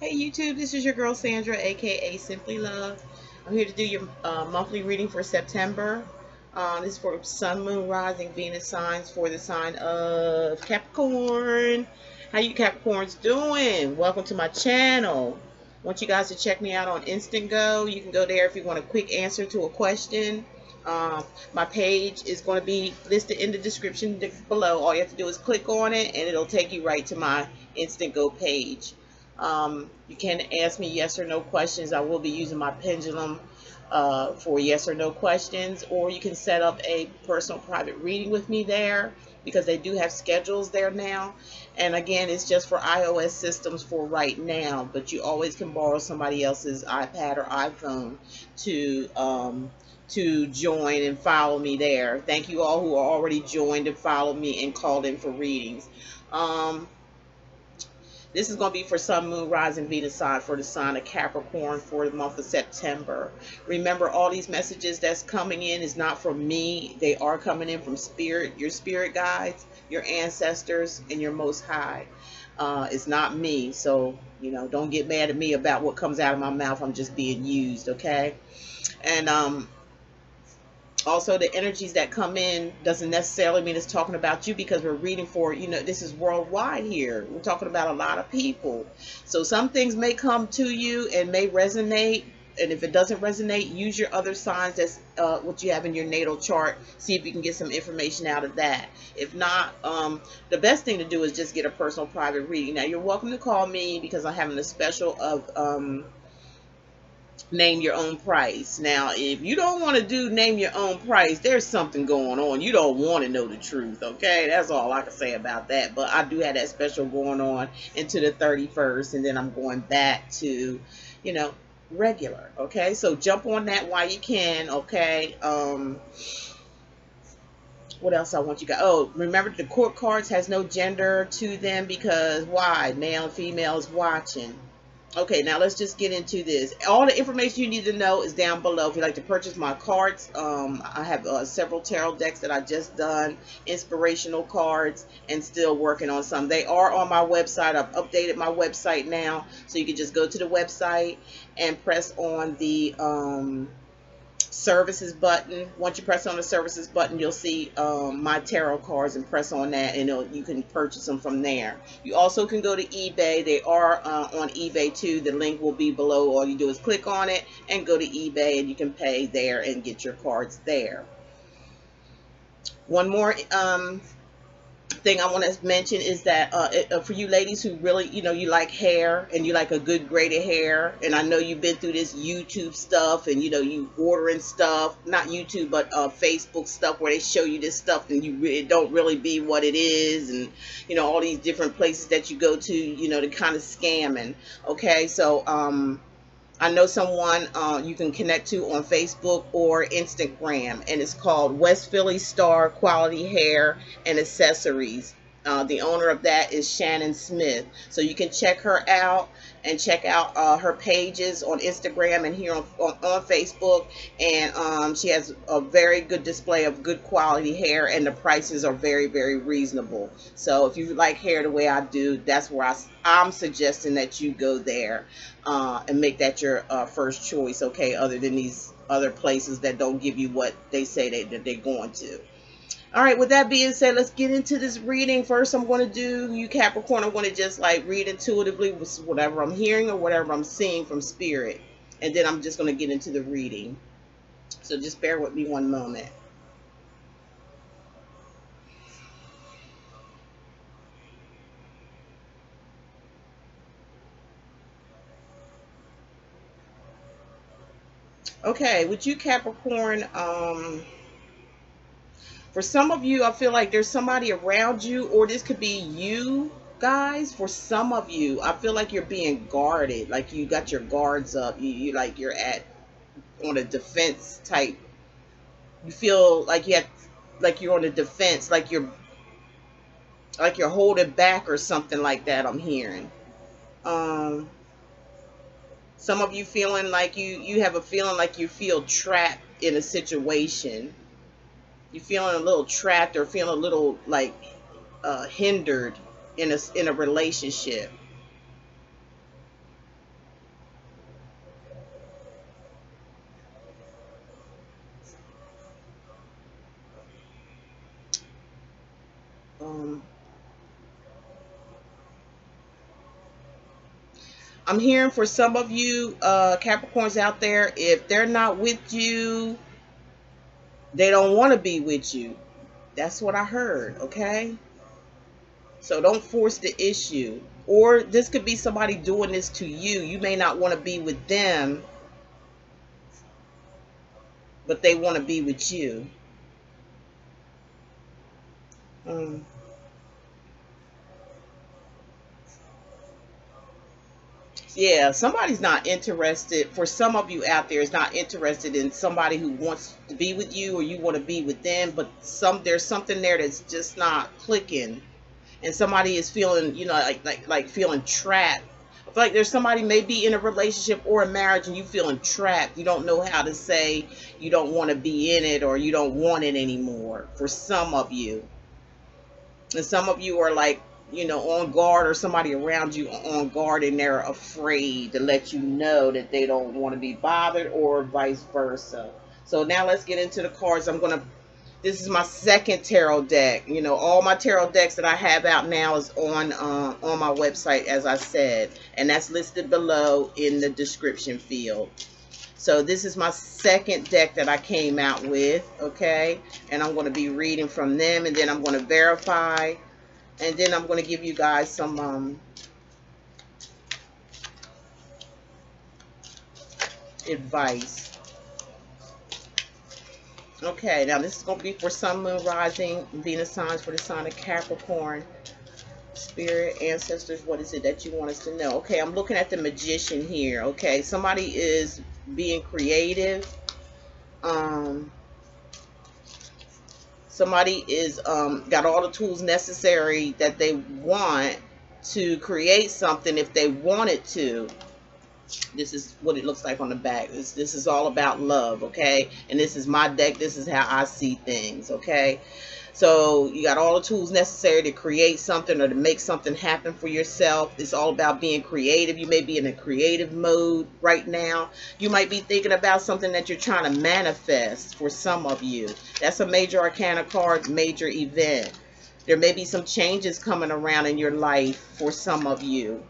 Hey YouTube, this is your girl Sandra, aka Simply Love. I'm here to do your monthly reading for September. This is for Sun, Moon, Rising, Venus signs for the sign of Capricorn. How you Capricorns doing? Welcome to my channel. I want you guys to check me out on InstantGo. You can go there if you want a quick answer to a question. My page is going to be listed in the description below. All you have to do is click on it and it'll take you right to my InstantGo page. You can ask me yes or no questions. I will be using my pendulum for yes or no questions, or you can set up a personal private reading with me there because they do have schedules there now. And again, it's just for iOS systems for right now, but you always can borrow somebody else's iPad or iPhone to join and follow me there. Thank you all who are already joined and followed me and called in for readings. This is going to be for Sun, Moon, Rising, Venus sign for the sign of Capricorn for the month of September. Remember, all these messages that's coming in is not from me. They are coming in from spirit, your spirit guides, your ancestors, and your Most High. It's not me. So, don't get mad at me about what comes out of my mouth. I'm just being used, okay? And also, the energies that come in doesn't necessarily mean it's talking about you, because we're reading for, this is worldwide here. We're talking about a lot of people. So some things may come to you and may resonate. And if it doesn't resonate, use your other signs. That's what you have in your natal chart. See if you can get some information out of that. If not, the best thing to do is just get a personal private reading. Now, you're welcome to call me because I'm having a special of name your own price. Now, if you don't want to do name your own price, there's something going on. You don't want to know the truth, okay? That's all I can say about that. But I do have that special going on into the 31st, and then I'm going back to, regular, okay? So jump on that while you can, okay? What else I want you guys? Oh, remember the court cards has no gender to them, because why? Male and female is watching. Okay, now let's just get into this. All the information you need to know is down below. If you'd like to purchase my cards, I have several tarot decks that I just done, inspirational cards, and still working on some. They are on my website. I've updated my website now, so you can just go to the website and press on the services button. Once you press on the services button, you'll see my tarot cards, and press on that, and you can purchase them from there. You also can go to eBay. They are on eBay too. The link will be below. All you do is click on it and go to eBay, and you can pay there and get your cards there. One more thing I want to mention is that for you ladies who really, you like hair and you like a good graded hair, and I know you've been through this YouTube stuff, and you ordering stuff, not YouTube but Facebook stuff, where they show you this stuff and it don't really be what it is, and all these different places that you go to, to kind of scamming. Okay, so I know someone you can connect to on Facebook or Instagram, and it's called West Philly Star Quality Hair and Accessories. The owner of that is Shannon Smith. So you can check her out and check out her pages on Instagram and here on Facebook. And she has a very good display of good quality hair, and the prices are very, very reasonable. So if you like hair the way I do, that's where I'm suggesting that you go there and make that your first choice, okay, other than these other places that don't give you what they say that they're going to. All right, with that being said, let's get into this reading. First, I'm going to do you Capricorn. I'm going to just like read intuitively with whatever I'm hearing or whatever I'm seeing from spirit, and then I'm just going to get into the reading. So just bear with me one moment. Okay, with you Capricorn, for some of you, I feel like there's somebody around you, or this could be you guys. For some of you, I feel like you're being guarded, like you got your guards up. You're at on a defense type. You feel like you're on a defense, like you're holding back or something like that. I'm hearing. Um, some of you feeling like you have a feeling like you feel trapped in a situation. You're feeling a little trapped, or feeling a little like hindered in a relationship. I'm hearing for some of you Capricorns out there, if they're not with you, they don't want to be with you. That's what I heard, okay? So don't force the issue. Or this could be somebody doing this to you. You may not want to be with them, but they want to be with you. Um, yeah, somebody's not interested. For some of you out there, is not interested in somebody who wants to be with you, or you want to be with them. But there's something there that's just not clicking, and somebody is feeling, like feeling trapped. I feel like there's somebody maybe in a relationship or a marriage, and you feeling trapped. You don't know how to say you don't want to be in it, or you don't want it anymore. For some of you. And some of you are like, on guard, or somebody around you on guard, and they're afraid to let you know that they don't want to be bothered, or vice versa. So now let's get into the cards. This is my second tarot deck. All my tarot decks that I have out now is on my website, as I said, and that's listed below in the description field. So this is my second deck that I came out with, okay? And I'm going to be reading from them, and then I'm going to verify, and then I'm going to give you guys some advice. Okay, now this is going to be for Sun, Moon, Rising, Venus signs for the sign of Capricorn. Spirit, ancestors, what is it that you want us to know? Okay, I'm looking at the Magician here, okay? Somebody is being creative. Somebody is got all the tools necessary that they want to create something if they wanted to. This is what it looks like on the back. This is all about love, okay? And this is my deck. This is how I see things, okay? So you got all the tools necessary to create something or to make something happen for yourself. It's all about being creative. You may be in a creative mode right now. You might be thinking about something that you're trying to manifest for some of you. That's a major arcana card, major event. There may be some changes coming around in your life for some of you.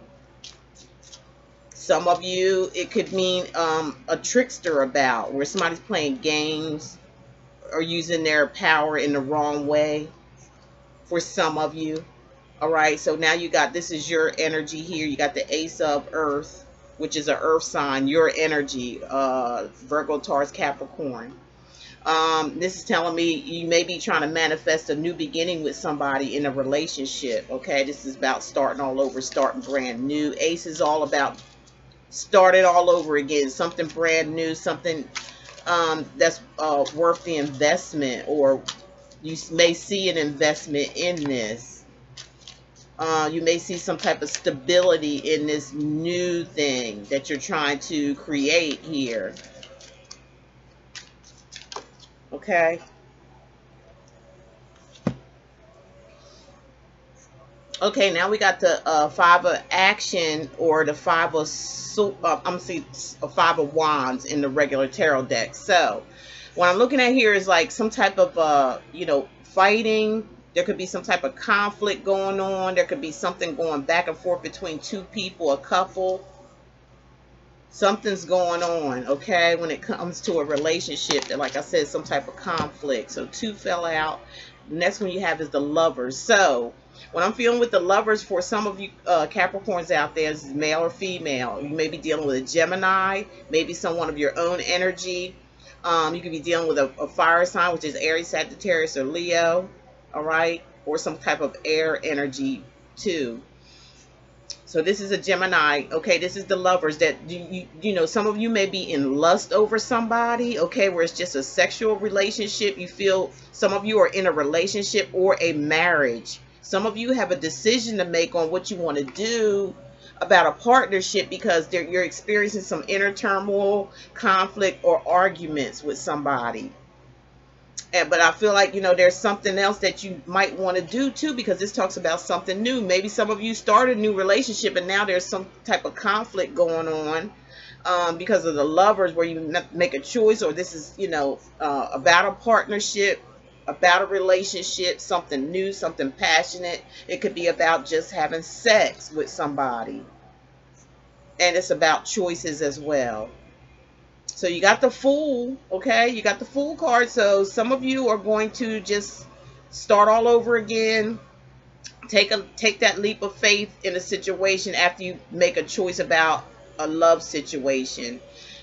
Some of you, it could mean a trickster about where somebody's playing games or using their power in the wrong way for some of you. All right, so now you got, this is your energy here. You got the Ace of Earth, which is an earth sign, your energy, Virgo, Taurus, Capricorn. This is telling me you may be trying to manifest a new beginning with somebody in a relationship. Okay, this is about starting all over, starting brand new. Ace is all about starting all over again, something brand new, something that's worth the investment, or you may see an investment in this. You may see some type of stability in this new thing that you're trying to create here. Okay. Okay, now we got the Five of Action, or the Five of Five of Wands in the regular tarot deck. So what I'm looking at here is like some type of fighting. There could be some type of conflict going on. There could be something going back and forth between two people, a couple. Something's going on, okay, when it comes to a relationship. That, like I said, some type of conflict. So two fell out. The next one you have is the Lovers. So when I'm feeling with the Lovers, for some of you Capricorns out there, is male or female. You may be dealing with a Gemini, maybe someone of your own energy. You could be dealing with a fire sign, which is Aries, Sagittarius, or Leo. All right, or some type of air energy too. So this is a Gemini. Okay, this is the Lovers. That some of you may be in lust over somebody, okay, where it's just a sexual relationship. You feel some of you are in a relationship or a marriage. Some of you have a decision to make on what you want to do about a partnership, because you're experiencing some inner turmoil, conflict, or arguments with somebody. But I feel like, there's something else that you might want to do too, because this talks about something new. Maybe some of you started a new relationship and now there's some type of conflict going on because of the Lovers, where you make a choice, or this is, about a partnership, about a relationship, something new, something passionate. It could be about just having sex with somebody. and it's about choices as well. So you got the Fool, okay? You got the Fool card. So some of you are going to just start all over again. Take that leap of faith in a situation after you make a choice about a love situation.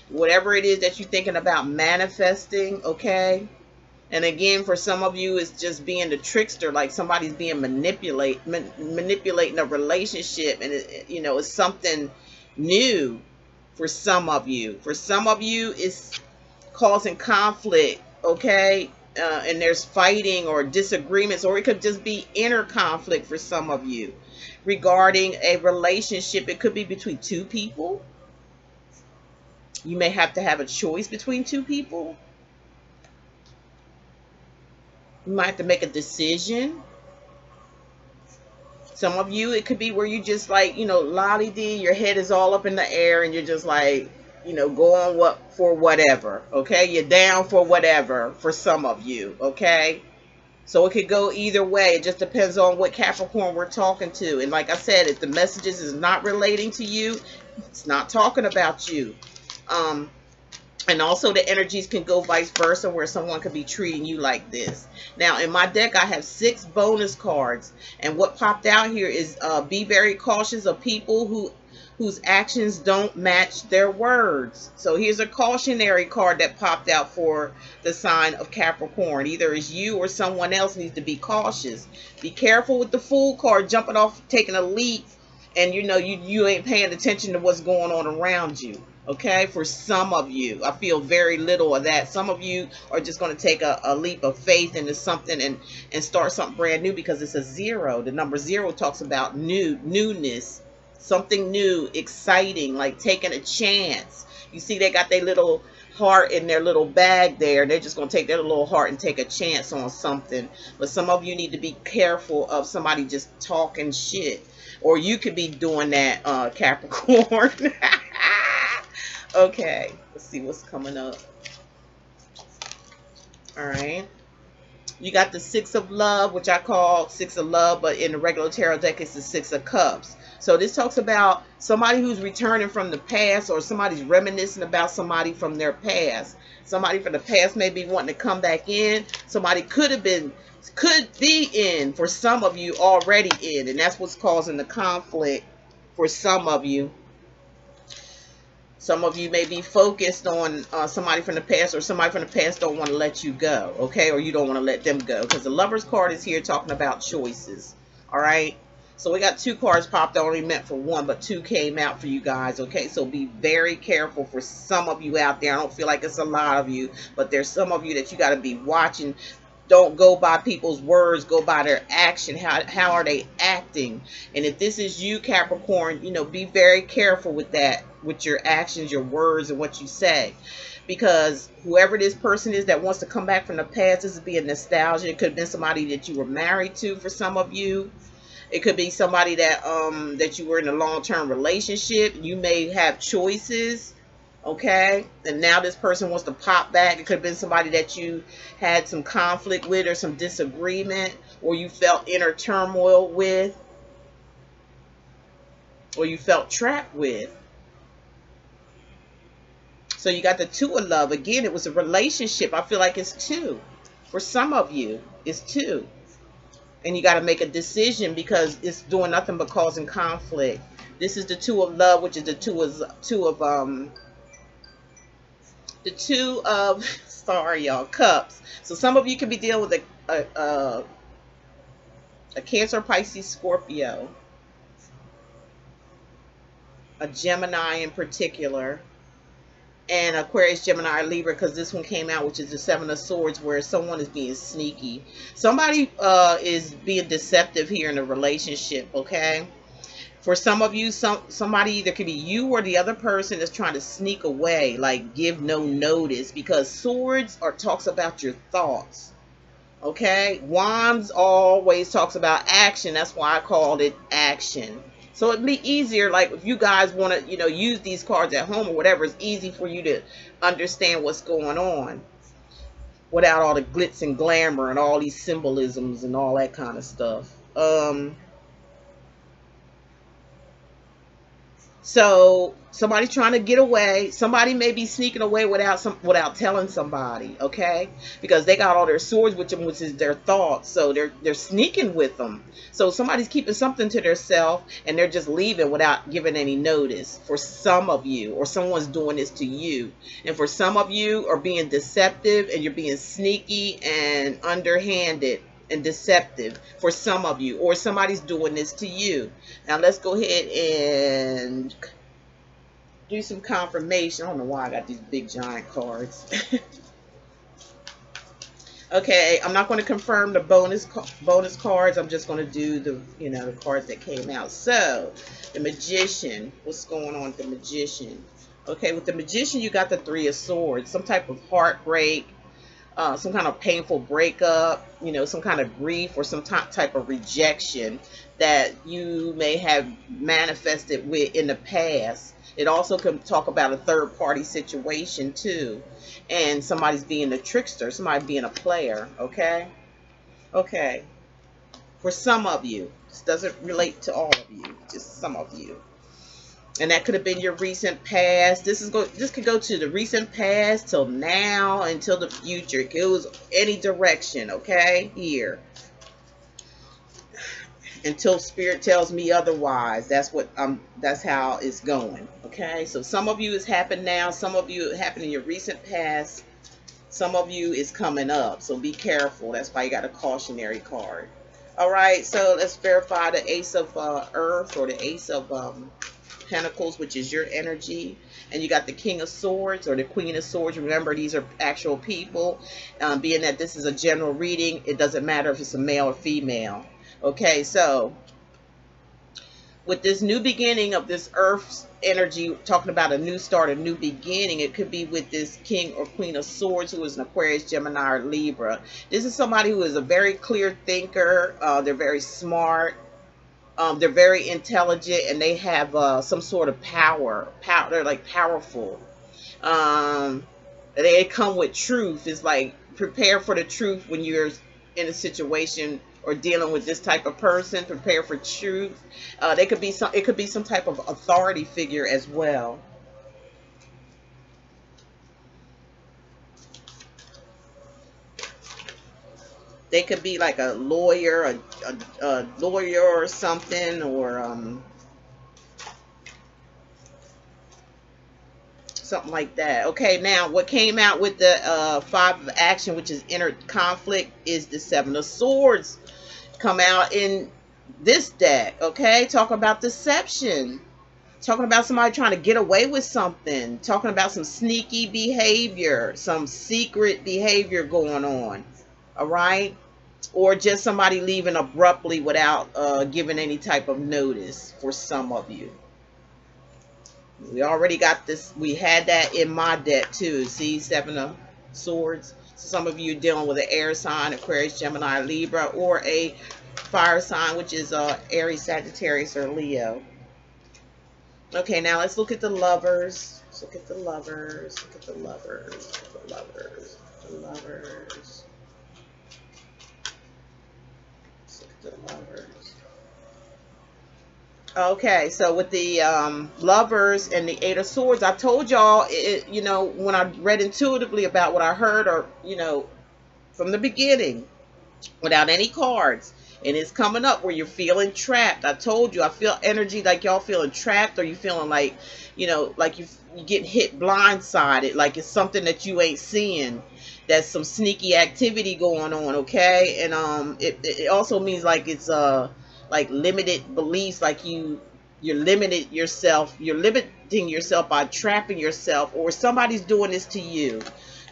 Whatever it is that you're thinking about manifesting, okay? And again, for some of you, it's just being the trickster, like somebody's being manipulating a relationship, and it's something new for some of you. For some of you, it's causing conflict, okay? And there's fighting or disagreements, or it could just be inner conflict for some of you regarding a relationship. It could be between two people. You may have to have a choice between two people. You might have to make a decision. Some of you, it could be where you just like, lolly-dee, your head is all up in the air and you're just like, going for whatever, okay? You're down for whatever for some of you, okay? So it could go either way. It just depends on what Capricorn we're talking to. And like I said, if the messages is not relating to you, it's not talking about you. And also the energies can go vice versa, where someone could be treating you like this. Now, in my deck, I have 6 bonus cards. And what popped out here is be very cautious of people whose actions don't match their words. So here's a cautionary card that popped out for the sign of Capricorn. Either it's you or someone else needs to be cautious. Be careful with the Fool card, jumping off, taking a leap, and you ain't paying attention to what's going on around you. Okay, for some of you, I feel very little of that. Some of you are just going to take a leap of faith into something and start something brand new, because it's a 0. The number 0 talks about newness, something new, exciting, like taking a chance. You see, they got their little heart in their little bag there. They're just going to take their little heart and take a chance on something. But some of you need to be careful of somebody just talking shit. Or you could be doing that, Capricorn. Okay, let's see what's coming up. All right. You got the 6 of Love, which I call 6 of Love, but in the regular tarot deck, it's the 6 of Cups. So this talks about somebody who's returning from the past, or somebody's reminiscing about somebody from their past. Somebody from the past may be wanting to come back in. Somebody could be in, for some of you, already in. And that's what's causing the conflict for some of you. Some of you may be focused on somebody from the past, or somebody from the past don't want to let you go, okay? Or you don't want to let them go, because the Lover's card is here talking about choices, all right? So we got 2 cards popped. I only meant for 1, but 2 came out for you guys, okay? So be very careful for some of you out there. I don't feel like it's a lot of you, but there's some of you that you got to be watching. Don't go by people's words, go by their action. How are they acting? And if this is you, Capricorn, be very careful with that, with your actions, your words, and what you say. Because whoever this person is that wants to come back from the past, this is being nostalgia. It could have been somebody that you were married to for some of you. It could be somebody that you were in a long-term relationship. You may have choices. Okay, and now this person wants to pop back. It could have been somebody that you had some conflict with, or some disagreement, or you felt inner turmoil with, or you felt trapped with. So you got the 2 of Love. Again, it was a relationship. I feel like it's 2. For some of you, it's 2. And you got to make a decision, because it's doing nothing but causing conflict. This is the 2 of Love, which is the 2 of sorry y'all, Cups. So some of you could be dealing with a Cancer, Pisces, Scorpio, a Gemini in particular, and Aquarius, Gemini, Libra, because this one came out, which is the 7 of Swords, where someone is being sneaky. Somebody is being deceptive here in a relationship, okay? For some of you, somebody either could be you or the other person that's trying to sneak away, like give no notice, because Swords talks about your thoughts. Okay? Wands always talks about action. That's why I called it action. So it'd be easier, like if you guys want to, use these cards at home or whatever, it's easy for you to understand what's going on without all the glitz and glamour and all these symbolisms and all that kind of stuff. So Somebody trying to get away. Somebody may be sneaking away without telling somebody, okay? Because they got all their swords with them, which is their thoughts. So they're sneaking with them. So somebody's keeping something to themselves and they're just leaving without giving any notice. For some of you, or someone's doing this to you. And for some of you are being deceptive and you're being sneaky and underhanded and deceptive for some of you, or somebody's doing this to you. Now let's go ahead and do some confirmation. I don't know why I got these big giant cards. Okay, I'm not going to confirm the bonus cards. I'm just going to do the the cards that came out. So the Magician, what's going on with the Magician? Okay, with the Magician you got the Three of Swords, some type of heartbreak, some kind of painful breakup, some kind of grief or some type of rejection that you may have manifested with in the past. It also can talk about a third party situation too. And somebody's being a trickster, somebody being a player, okay? Okay. For some of you, this doesn't relate to all of you, just some of you. And that could have been your recent past. This could go to the recent past till now until the future. It goes any direction, okay? Here. Until Spirit tells me otherwise. That's how it's going. Okay? So some of you it's happened now, some of you it happened in your recent past, some of you is coming up. So be careful. That's why you got a cautionary card. Alright, so let's verify the Ace of Earth, or the Ace of Pentacles, which is your energy. And you got the King of Swords or the Queen of Swords. Remember, these are actual people. Being that this is a general reading, it doesn't matter if it's a male or female. Okay, so with this new beginning of this Earth's energy, talking about a new start, a new beginning, it could be with this King or Queen of Swords who is an Aquarius, Gemini, or Libra. This is somebody who is a very clear thinker. They're very smart. They're very intelligent, and they have some sort of power. They're like powerful. They come with truth. It's like prepare for the truth when you're in a situation or dealing with this type of person. Prepare for truth. It could be some type of authority figure as well. They could be like a lawyer, a lawyer or something, or something like that. Okay, now what came out with the Five of Action, which is inner conflict, is the Seven of Swords. Come out in this deck. Okay, talking about deception, talking about somebody trying to get away with something, talking about some sneaky behavior, some secret behavior going on. All right, or just somebody leaving abruptly without giving any type of notice for some of you. We already got this. We had that in my deck too. See, Seven of Swords. Some of you dealing with an air sign, Aquarius, Gemini, Libra, or a fire sign, which is Aries, Sagittarius, or Leo. Okay, now let's look at the lovers. Let's look at the lovers. Look at the lovers. The lovers. The lovers. Let's look at the lovers. Okay, so with the lovers and the Eight of Swords, I told y'all, when I read intuitively about what I heard, or, from the beginning, without any cards, and it's coming up where you're feeling trapped. I told you, I feel energy like y'all feeling trapped, or you feeling like, like you getting hit blindsided, like it's something that you ain't seeing. That's some sneaky activity going on, okay? And it also means like it's like limited beliefs, like you're limiting yourself by trapping yourself, or somebody's doing this to you,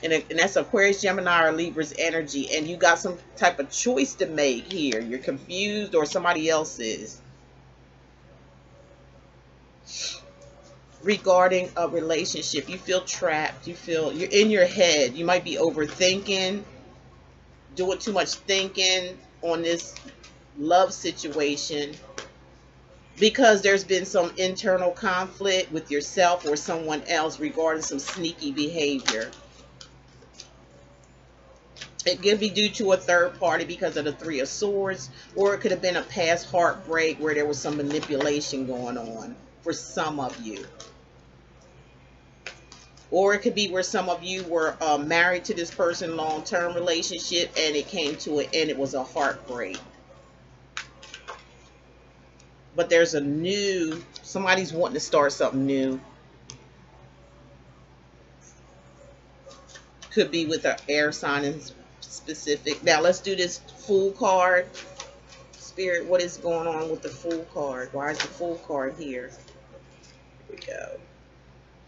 and that's Aquarius, Gemini, or Libra's energy, and you got some type of choice to make here. You're confused, or somebody else is, regarding a relationship. You feel trapped. You feel you're in your head. You might be overthinking, doing too much thinking on this love situation, because there's been some internal conflict with yourself or someone else regarding some sneaky behavior. It could be due to a third party because of the Three of Swords, or it could have been a past heartbreak where there was some manipulation going on for some of you. Or it could be where some of you were married to this person, long-term relationship, and it came to an end. It was a heartbreak. But there's a new, somebody's wanting to start something new. Could be with an air sign in specific. Now let's do this Fool card. Spirit, what is going on with the Fool card? Why is the Fool card here? Here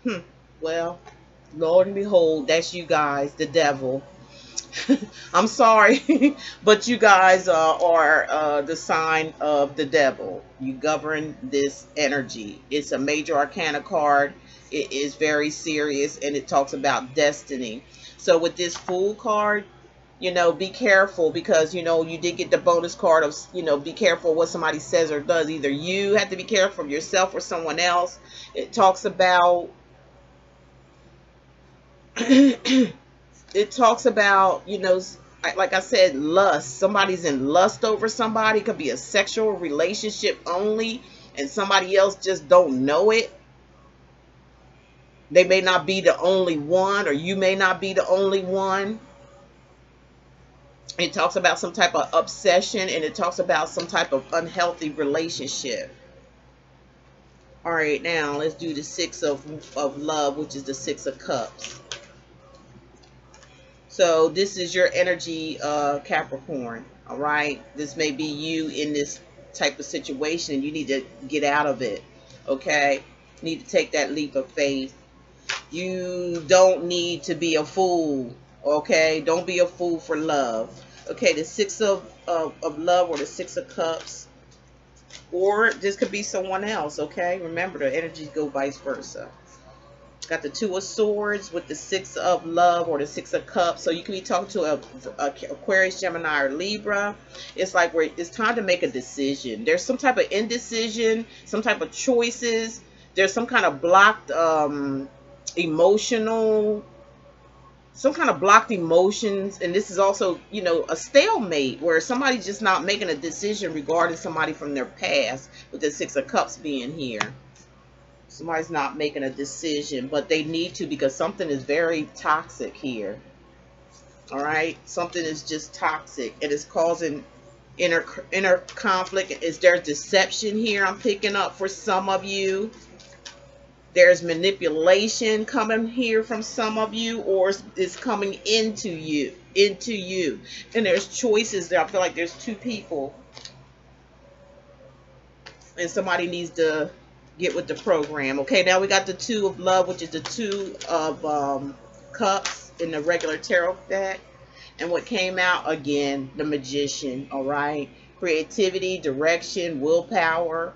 we go. Well, Lord and behold, that's you guys, the devil. I'm sorry, but you guys are the sign of the devil. You govern this energy. It's a major arcana card. It is very serious, and it talks about destiny. So with this Fool card, you know, be careful, because, you know, you did get the bonus card of, you know, be careful what somebody says or does. Either you have to be careful of yourself or someone else. It talks about it talks about, you know, like I said, lust. Somebody's in lust over somebody. It could be a sexual relationship only, and somebody else just don't know it. They may not be the only one, or you may not be the only one. It talks about some type of obsession, and it talks about some type of unhealthy relationship. All right, now let's do the Six of Love, which is the Six of Cups. So this is your energy, Capricorn. All right, this may be you in this type of situation. You need to get out of it. Okay, you need to take that leap of faith. You don't need to be a fool. Okay, don't be a fool for love. Okay, the Six of Love, or the Six of Cups, or this could be someone else. Okay, remember, the energies go vice versa. Got the Two of Swords with the Six of Love, or the Six of Cups. So you can be talking to a Aquarius, Gemini, or Libra. It's like where it's time to make a decision. There's some type of indecision, some type of choices. There's some kind of blocked emotional, some kind of blocked emotions. And this is also, you know, a stalemate where somebody's just not making a decision regarding somebody from their past, with the Six of Cups being here. Somebody's not making a decision, but they need to, because something is very toxic here. All right, something is just toxic. It is causing inner conflict. Is there deception here? I'm picking up for some of you. There's manipulation coming here from some of you, or it's coming into you. And there's choices there. I feel like there's two people, and somebody needs to get with the program. Okay, now we got the Two of Love, which is the Two of Cups in the regular tarot deck. And what came out again, the Magician. All right, creativity, direction, willpower,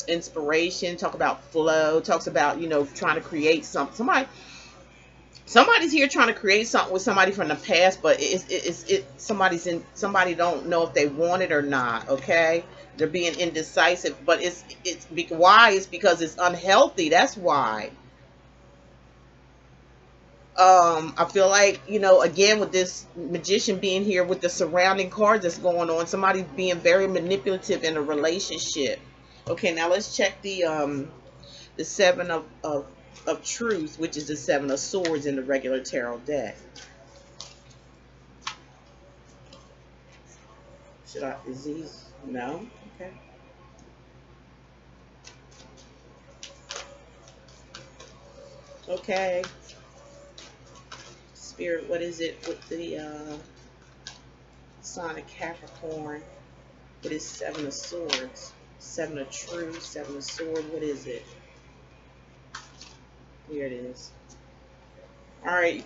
inspiration. Talk about flow. Talks about, you know, trying to create something. Somebody's here trying to create something with somebody from the past, but somebody don't know if they want it or not. Okay, they're being indecisive, but why? It's because it's unhealthy. That's why. I feel like, you know, again, with this Magician being here, with the surrounding cards that's going on, somebody's being very manipulative in a relationship. Okay, now let's check the Seven of Truth, which is the Seven of Swords in the regular tarot deck. Is these? No? Okay. Okay. Spirit, what is it with the sign of Capricorn? It is Seven of Swords. Seven of Truth, Seven of Swords. What is it? Here it is. All right.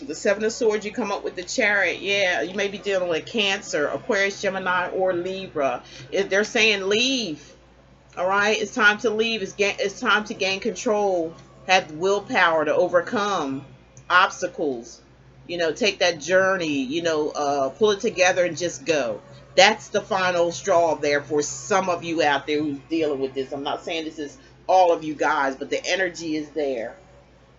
The Seven of Swords, you come up with the Chariot. Yeah, you may be dealing with Cancer, Aquarius, Gemini, or Libra. They're saying leave. All right, it's time to leave. It's time to gain control. Have willpower to overcome obstacles. You know, take that journey. You know, pull it together and just go. That's the final straw there for some of you out there who's dealing with this. I'm not saying this is all of you guys, but the energy is there.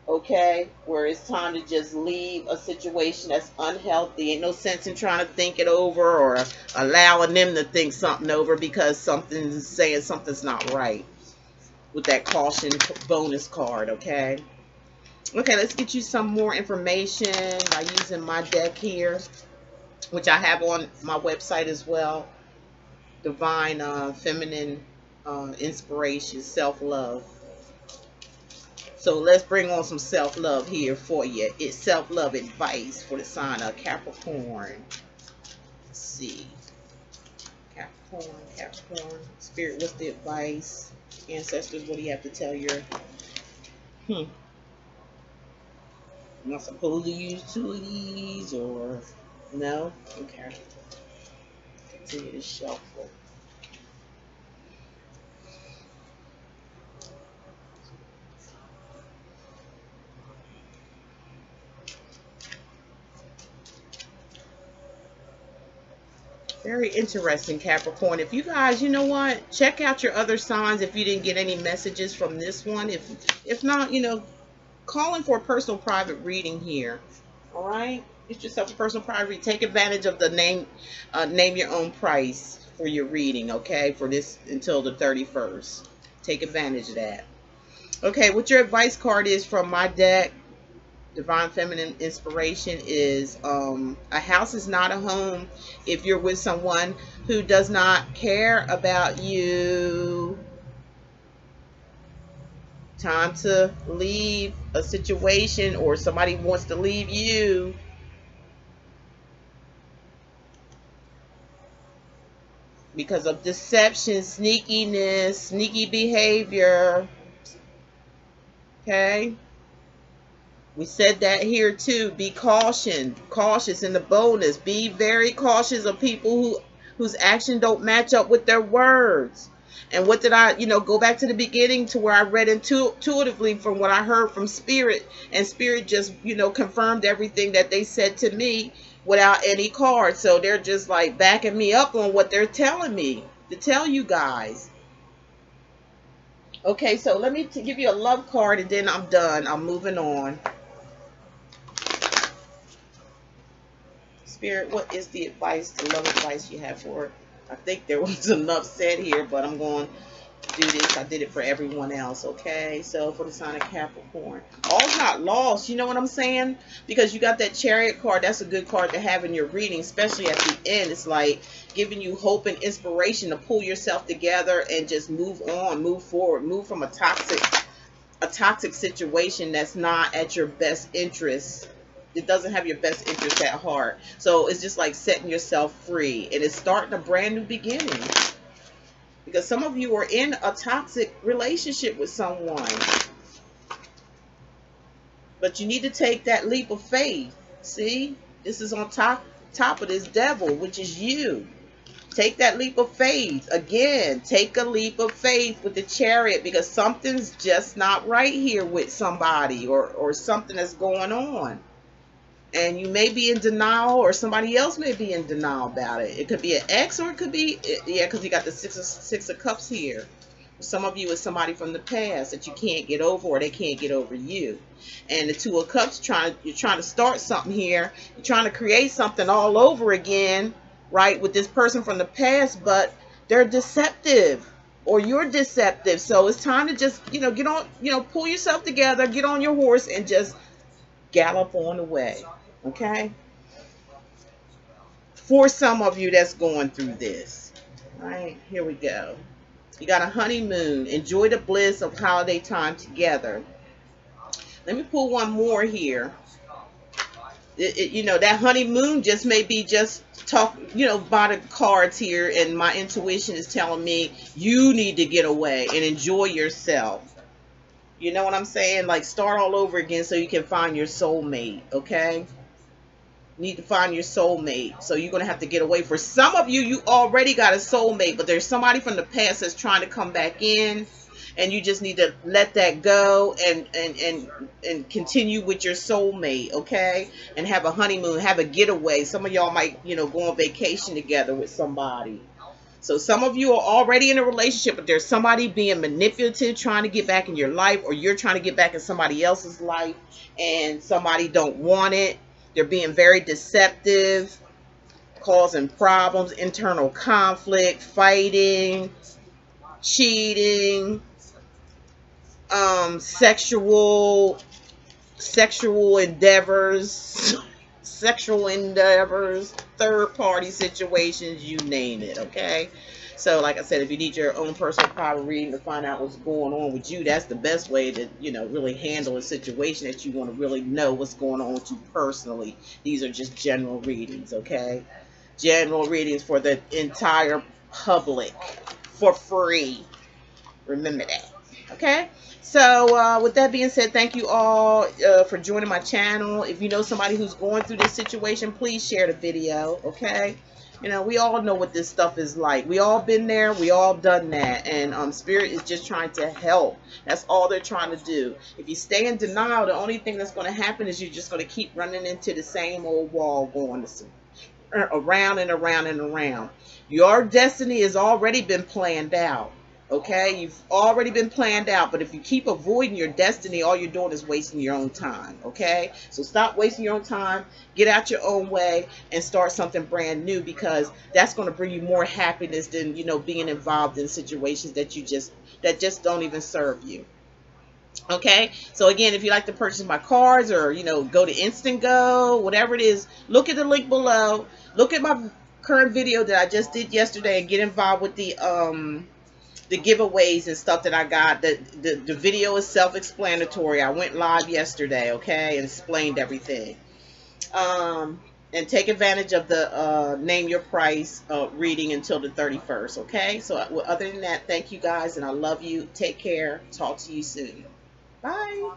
Okay, where it's time to just leave a situation that's unhealthy. Ain't no sense in trying to think it over, or allowing them to think something over, because something's saying something's not right with that caution bonus card. Okay, Okay, let's get you some more information by using my deck here, which I have on my website as well. Divine Feminine Inspiration, Self-Love. So let's bring on some self-love here for you. It's self-love advice for the sign of Capricorn. Let's see. Capricorn. Spirit, what's the advice? Ancestors, what do you have to tell your... You're not supposed to use two of these, or... No? Okay. Continue to shuffle. Very interesting, Capricorn. If you guys, you know what, check out your other signs if you didn't get any messages from this one. If not, you know, calling for a personal private reading here. All right, get yourself a personal private reading. Take advantage of the name your own price for your reading. Okay, for this until the 31st. Take advantage of that. Okay, what your advice card is from my deck, Divine Feminine Inspiration, is a house is not a home if you're with someone who does not care about you. Time to leave a situation, or somebody wants to leave you. Because of deception, sneakiness, sneaky behavior. Okay. We said that here too. Be cautious in the bonus. Be very cautious of people whose action don't match up with their words. And what did I, you know, go back to the beginning to where I read intuitively from what I heard from Spirit, and Spirit just, you know, confirmed everything that they said to me without any cards. So they're just like backing me up on what they're telling me to tell you guys. Okay, so let me give you a love card and then I'm done. I'm moving on. Spirit, what is the advice, the love advice you have for it? I think there was enough said here, but I'm going to do this. I did it for everyone else, okay? So for the sign of Capricorn, all's not lost, you know what I'm saying? Because you got that Chariot card. That's a good card to have in your reading, especially at the end. It's like giving you hope and inspiration to pull yourself together and just move on, move forward, move from a toxic situation that's not at your best interest. It doesn't have your best interest at heart. So it's just like setting yourself free. And it's starting a brand new beginning. Because some of you are in a toxic relationship with someone. But you need to take that leap of faith. See? This is on top of this devil, which is you. Take that leap of faith. Again, take a leap of faith with the Chariot, because something's just not right here with somebody, or something that's going on. And you may be in denial, or somebody else may be in denial about it. It could be an ex, or it could be, yeah, because you got the six of cups here. Some of you is somebody from the past that you can't get over, or they can't get over you. And the Two of Cups, you're trying to start something here. You're trying to create something all over again, right, with this person from the past, but they're deceptive, or you're deceptive. So it's time to just, you know, get on, you know, pull yourself together, get on your horse, and just gallop on the way. Okay, for some of you that's going through this, right? Here we go. You got a honeymoon. Enjoy the bliss of holiday time together. Let me pull one more here. You know, that honeymoon just may be just talk, you know, by the cards here, and my intuition is telling me you need to get away and enjoy yourself. You know what I'm saying? Like start all over again so you can find your soulmate, okay? You need to find your soulmate. So you're going to have to get away. For some of you, you already got a soulmate, but there's somebody from the past that's trying to come back in, and you just need to let that go and continue with your soulmate, okay? And have a honeymoon, have a getaway. Some of y'all might, you know, go on vacation together with somebody. So some of you are already in a relationship, but there's somebody being manipulative, trying to get back in your life, or you're trying to get back in somebody else's life, and somebody don't want it. They're being very deceptive, causing problems, internal conflict, fighting, cheating, sexual sexual endeavors, third party situations, you name it. Okay. So like I said, if you need your own personal private reading to find out what's going on with you, that's the best way to, really handle a situation that you want to really know what's going on with you personally. These are just general readings. Okay. General readings for the entire public for free. Remember that. Okay. So with that being said, thank you all for joining my channel. If you know somebody who's going through this situation, please share the video. Okay. We all know what this stuff is like. We all been there. We all done that. And Spirit is just trying to help. That's all they're trying to do. If you stay in denial, the only thing that's going to happen is you're just going to keep running into the same old wall, going around and around and around. Your destiny has already been planned out. Okay, you've already been planned out, but if you keep avoiding your destiny, all you're doing is wasting your own time. Okay, so stop wasting your own time, get out your own way, and start something brand new, because that's going to bring you more happiness than being involved in situations that just don't even serve you. Okay, so again, if you like to purchase my cards, or go to InstantGo, whatever it is, look at the link below. Look at my current video that I just did yesterday and get involved with the giveaways and stuff that I got. The video is self-explanatory. I went live yesterday, okay, and explained everything. And take advantage of the name your price reading until the 31st, okay? So other than that, thank you guys, and I love you. Take care. Talk to you soon. Bye.